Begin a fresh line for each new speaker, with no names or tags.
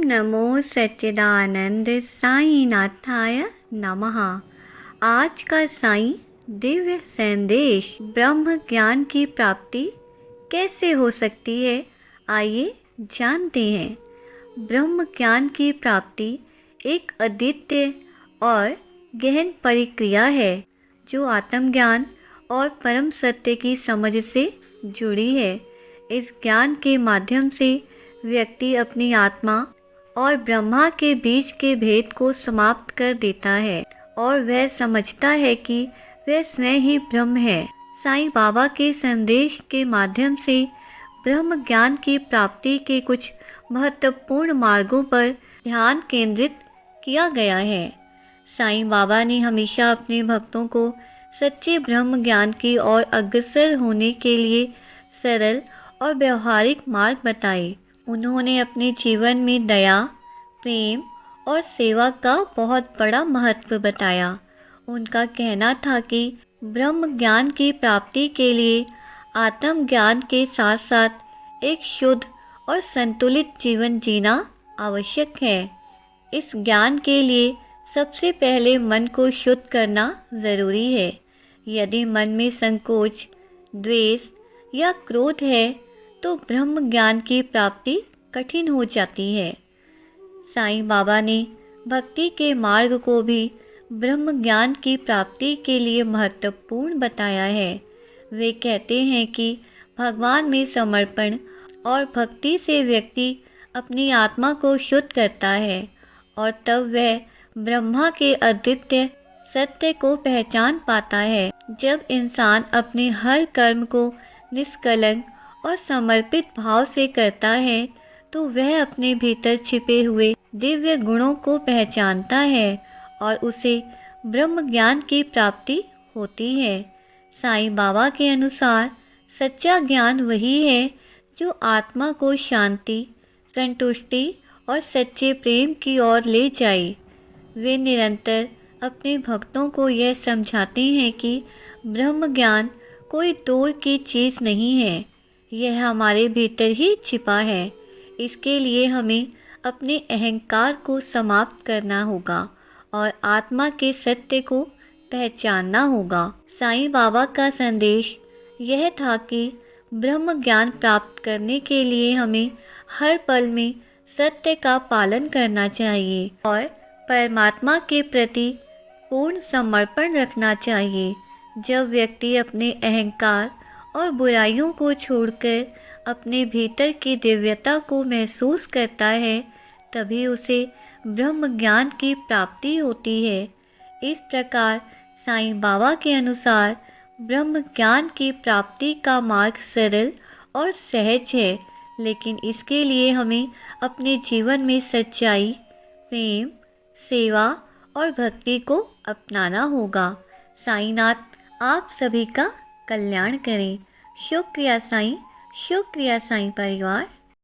नमो सच्चिदानंद साईनाथाय नमः। आज का साईं दिव्य संदेश, ब्रह्म ज्ञान की प्राप्ति कैसे हो सकती है, आइए जानते हैं। ब्रह्म ज्ञान की प्राप्ति एक अद्वितीय और गहन प्रक्रिया है जो आत्मज्ञान और परम सत्य की समझ से जुड़ी है। इस ज्ञान के माध्यम से व्यक्ति अपनी आत्मा और ब्रह्मा के बीच के भेद को समाप्त कर देता है और वह समझता है कि वह स्वयं ही ब्रह्म है। साईं बाबा के संदेश के माध्यम से ब्रह्म ज्ञान की प्राप्ति के कुछ महत्वपूर्ण मार्गों पर ध्यान केंद्रित किया गया है। साईं बाबा ने हमेशा अपने भक्तों को सच्चे ब्रह्म ज्ञान की ओर अग्रसर होने के लिए सरल और व्यवहारिक मार्ग बताए। उन्होंने अपने जीवन में दया, प्रेम और सेवा का बहुत बड़ा महत्व बताया। उनका कहना था कि ब्रह्म ज्ञान की प्राप्ति के लिए आत्म ज्ञान के साथ साथ एक शुद्ध और संतुलित जीवन जीना आवश्यक है। इस ज्ञान के लिए सबसे पहले मन को शुद्ध करना ज़रूरी है। यदि मन में संकोच, द्वेष या क्रोध है तो ब्रह्म ज्ञान की प्राप्ति कठिन हो जाती है। साईं बाबा ने भक्ति के मार्ग को भी ब्रह्म ज्ञान की प्राप्ति के लिए महत्वपूर्ण बताया है। वे कहते हैं कि भगवान में समर्पण और भक्ति से व्यक्ति अपनी आत्मा को शुद्ध करता है और तब वह ब्रह्मा के अद्वितीय सत्य को पहचान पाता है। जब इंसान अपने हर कर्म को निष्कलंक और समर्पित भाव से करता है तो वह अपने भीतर छिपे हुए दिव्य गुणों को पहचानता है और उसे ब्रह्म ज्ञान की प्राप्ति होती है। साईं बाबा के अनुसार सच्चा ज्ञान वही है जो आत्मा को शांति, संतुष्टि और सच्चे प्रेम की ओर ले जाए। वे निरंतर अपने भक्तों को यह समझाते हैं कि ब्रह्म ज्ञान कोई दूर की चीज़ नहीं है, यह हमारे भीतर ही छिपा है। इसके लिए हमें अपने अहंकार को समाप्त करना होगा और आत्मा के सत्य को पहचानना होगा। साईं बाबा का संदेश यह था कि ब्रह्म ज्ञान प्राप्त करने के लिए हमें हर पल में सत्य का पालन करना चाहिए और परमात्मा के प्रति पूर्ण समर्पण रखना चाहिए। जब व्यक्ति अपने अहंकार और बुराइयों को छोड़कर अपने भीतर की दिव्यता को महसूस करता है तभी उसे ब्रह्म ज्ञान की प्राप्ति होती है। इस प्रकार साईं बाबा के अनुसार ब्रह्म ज्ञान की प्राप्ति का मार्ग सरल और सहज है, लेकिन इसके लिए हमें अपने जीवन में सच्चाई, प्रेम, सेवा और भक्ति को अपनाना होगा। साईंनाथ आप सभी का कल्याण करें। शुक्रिया साईं, शुक्रिया साईं परिवार।